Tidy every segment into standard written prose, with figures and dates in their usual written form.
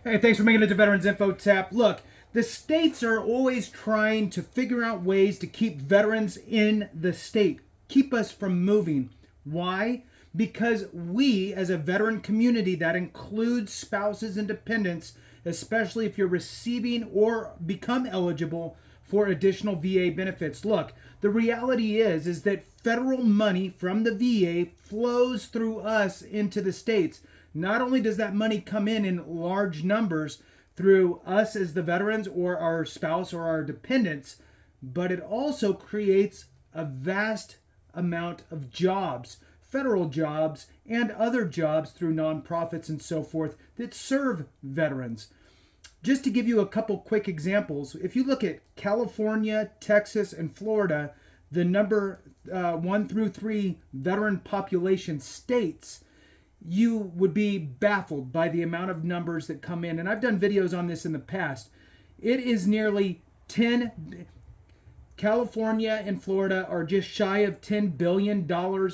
Hey, thanks for making it to Veterans Info Tap. Look, the states are always trying to figure out ways to keep veterans in the state, keep us from moving. Why? Because we, as a veteran community, that includes spouses and dependents, especially if you're receiving or become eligible for additional VA benefits. Look, the reality is that federal money from the VA flows through us into the states. Not only does that money come in large numbers through us as the veterans or our spouse or our dependents, but it also creates a vast amount of jobs, federal jobs and other jobs through nonprofits and so forth that serve veterans. Just to give you a couple quick examples, if you look at California, Texas, and Florida, the number 1 through 3 veteran population states, you would be baffled by the amount of numbers that come in. And I've done videos on this in the past. It is nearly 10, California and Florida are just shy of $10 billion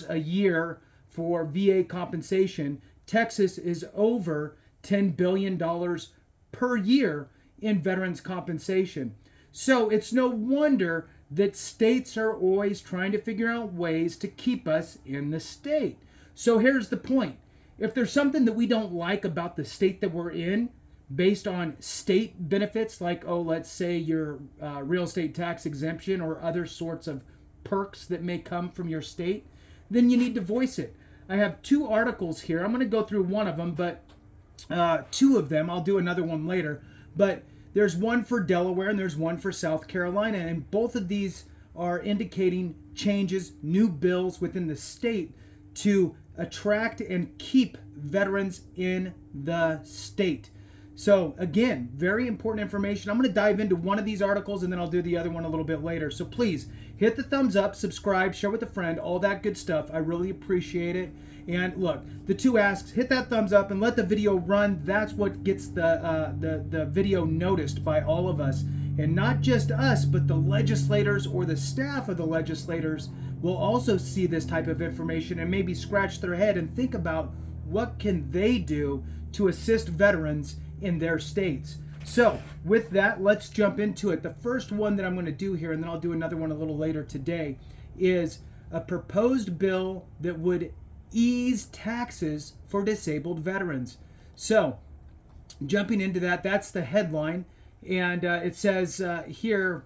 a year for VA compensation. Texas is over $10 billion per year in veterans compensation. So it's no wonder that states are always trying to figure out ways to keep us in the state. So here's the point. If there's something that we don't like about the state that we're in, based on state benefits, like, let's say your real estate tax exemption or other sorts of perks that may come from your state, then you need to voice it. I have 2 articles here. I'm going to go through one of them, but 2 of them. I'll do another one later. But there's one for Delaware and there's one for South Carolina. And both of these are indicating changes, new bills within the state to attract and keep veterans in the state. So again, very important information. I'm going to dive into one of these articles and then I'll do the other one a little bit later. So please hit the thumbs up, subscribe, share with a friend, all that good stuff. I really appreciate it. And look, the 2 asks, hit that thumbs up and let the video run. That's what gets the video noticed by all of us. And not just us, but the legislators or the staff of the legislators will also see this type of information and maybe scratch their head and think about what can they do to assist veterans in their states. So with that, let's jump into it. The first one that I'm going to do here, and then I'll do another one a little later today, is a proposed bill that would ease taxes for disabled veterans. So jumping into that, that's the headline. And it says here,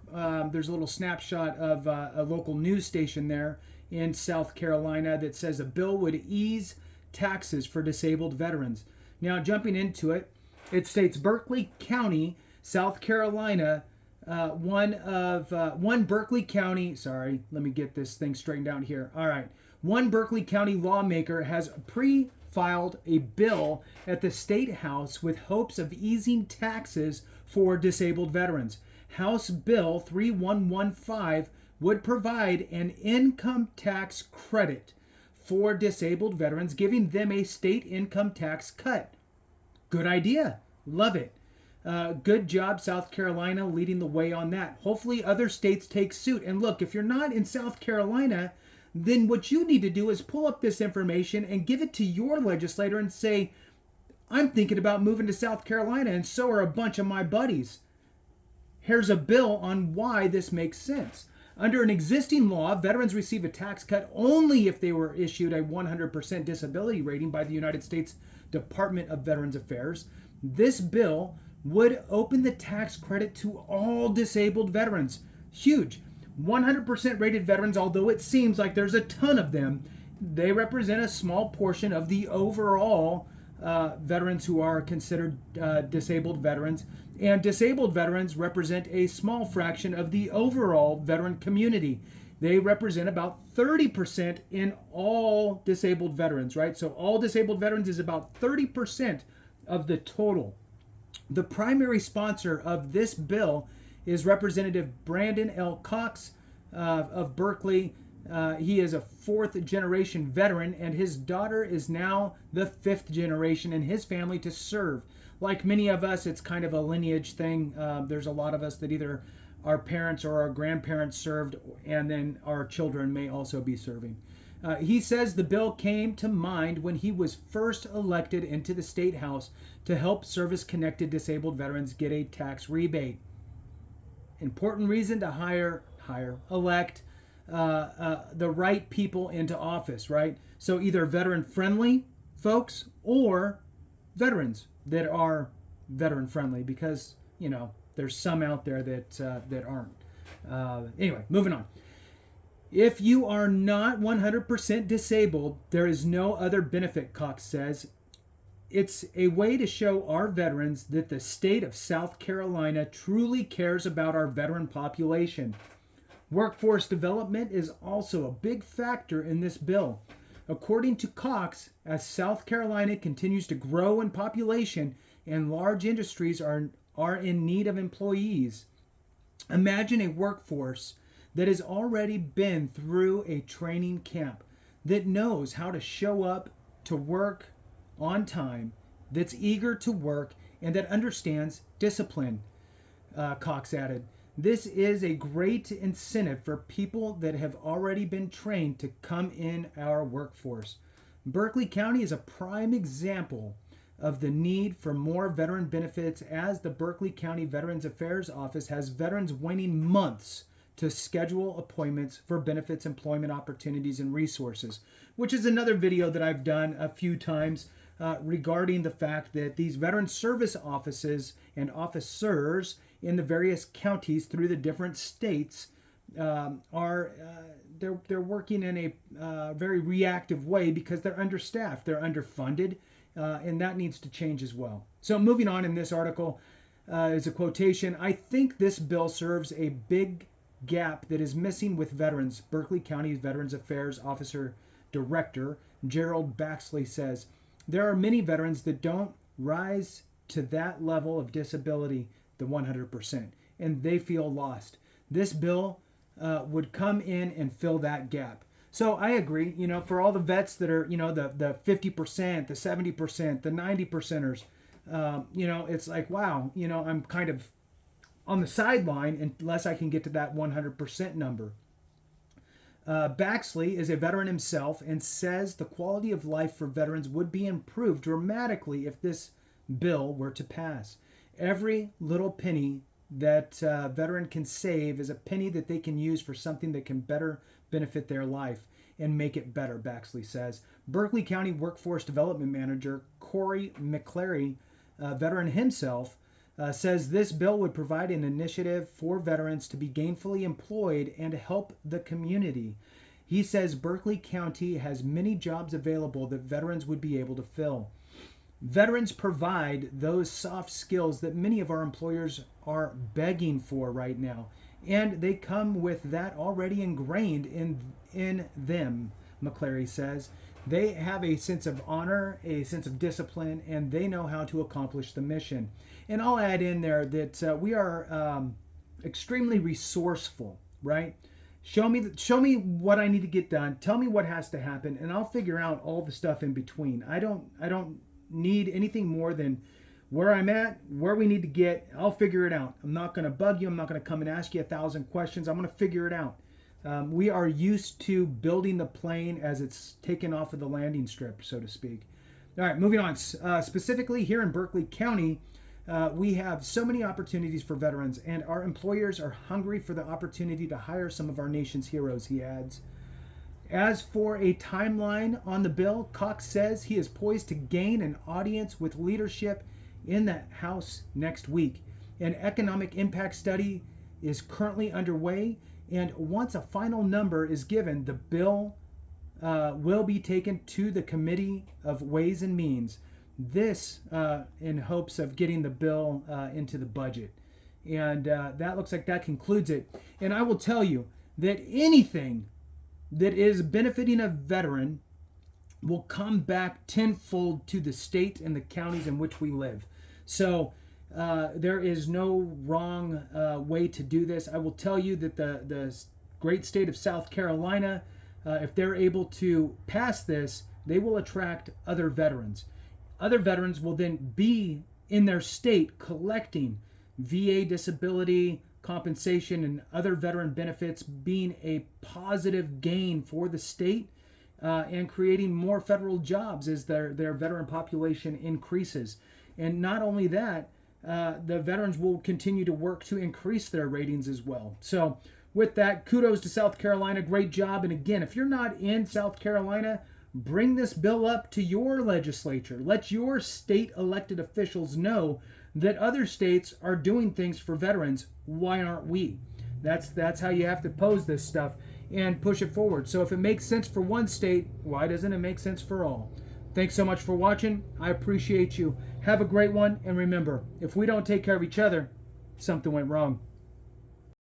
there's a little snapshot of a local news station there in South Carolina that says a bill would ease taxes for disabled veterans. Now, jumping into it, it states Berkeley County, South Carolina, one Berkeley County, sorry, let me get this thing straightened out here. All right. One Berkeley County lawmaker has pre-filed a bill at the State House with hopes of easing taxes for disabled veterans. House Bill 3115 would provide an income tax credit for disabled veterans, giving them a state income tax cut. Good idea. Love it. Good job, South Carolina, leading the way on that. Hopefully other states take suit. And look, if you're not in South Carolina, then what you need to do is pull up this information and give it to your legislator and say, I'm thinking about moving to South Carolina, and so are a bunch of my buddies. Here's a bill on why this makes sense. Under an existing law, veterans receive a tax cut only if they were issued a 100% disability rating by the United States Department of Veterans Affairs. This bill would open the tax credit to all disabled veterans. Huge. 100% rated veterans, although it seems like there's a ton of them, they represent a small portion of the overall veterans who are considered disabled veterans. And disabled veterans represent a small fraction of the overall veteran community. They represent about 30% in all disabled veterans, right? So all disabled veterans is about 30% of the total. The primary sponsor of this bill is Representative Brandon L. Cox of Berkeley. He is a 4th generation veteran, and his daughter is now the 5th generation in his family to serve. Like many of us, it's kind of a lineage thing. There's a lot of us that either our parents or our grandparents served, and then our children may also be serving. He says the bill came to mind when he was first elected into the state house to help service-connected disabled veterans get a tax rebate. Important reason to elect the right people into office, right? So either veteran-friendly folks or veterans that are veteran-friendly, because there's some out there that aren't. Anyway, moving on. If you are not 100% disabled, there is no other benefit, Cox says. It's a way to show our veterans that the state of South Carolina truly cares about our veteran population. Workforce development is also a big factor in this bill. According to Cox, as South Carolina continues to grow in population and large industries are in need of employees, imagine a workforce that has already been through a training camp, that knows how to show up to work on time, that's eager to work, and that understands discipline, Cox added. This is a great incentive for people that have already been trained to come in our workforce. Berkeley County is a prime example of the need for more veteran benefits, as the Berkeley County Veterans Affairs Office has veterans waiting months to schedule appointments for benefits, employment opportunities, and resources, which is another video that I've done a few times regarding the fact that these veteran service offices and officers in the various counties through the different states they're working in a very reactive way because they're understaffed, they're underfunded, and that needs to change as well. So moving on in this article is a quotation. I think this bill serves a big gap that is missing with veterans. Berkeley County's Veterans Affairs Officer Director Gerald Baxley says, there are many veterans that don't rise to that level of disability, the 100%, and they feel lost. This bill would come in and fill that gap. So I agree, for all the vets that are, the 50%, the 70%, the 90%ers, it's like, wow, I'm kind of on the sideline unless I can get to that 100% number. Baxley is a veteran himself and says the quality of life for veterans would be improved dramatically if this bill were to pass. Every little penny that a veteran can save is a penny that they can use for something that can better benefit their life and make it better, Baxley says. Berkeley County Workforce Development Manager Corey McClary, veteran himself, says this bill would provide an initiative for veterans to be gainfully employed and help the community. He says Berkeley County has many jobs available that veterans would be able to fill. Veterans provide those soft skills that many of our employers are begging for right now, and they come with that already ingrained in them, McClary says. They have a sense of honor, a sense of discipline, and they know how to accomplish the mission. And I'll add in there that we are extremely resourceful, right? Show me what I need to get done. Tell me what has to happen, and I'll figure out all the stuff in between. I don't need anything more than where I'm at, where we need to get. I'll figure it out. I'm not going to bug you. I'm not going to come and ask you 1,000 questions. I'm going to figure it out. We are used to building the plane as it's taken off of the landing strip, so to speak. All right, moving on. Specifically here in Berkeley County, we have so many opportunities for veterans, and our employers are hungry for the opportunity to hire some of our nation's heroes, he adds. As for a timeline on the bill, Cox says he is poised to gain an audience with leadership in the House next week. An economic impact study is currently underway, and once a final number is given, the bill will be taken to the Committee of Ways and Means. This in hopes of getting the bill into the budget. And that looks like that concludes it. And I will tell you that anything that is benefiting a veteran will come back tenfold to the state and the counties in which we live. So there is no wrong way to do this. I will tell you that the great state of South Carolina, if they're able to pass this, they will attract other veterans. Other veterans will then be in their state collecting VA disability, compensation, and other veteran benefits, being a positive gain for the state. and creating more federal jobs as their veteran population increases. And not only that, the veterans will continue to work to increase their ratings as well. So with that, kudos to South Carolina. Great job. And again, if you're not in South Carolina, bring this bill up to your legislature. Let your state elected officials know that other states are doing things for veterans. Why aren't we? That's how you have to pose this stuff and push it forward. So if it makes sense for one state, why doesn't it make sense for all? Thanks so much for watching. I appreciate you. Have a great one. And remember, if we don't take care of each other, something went wrong.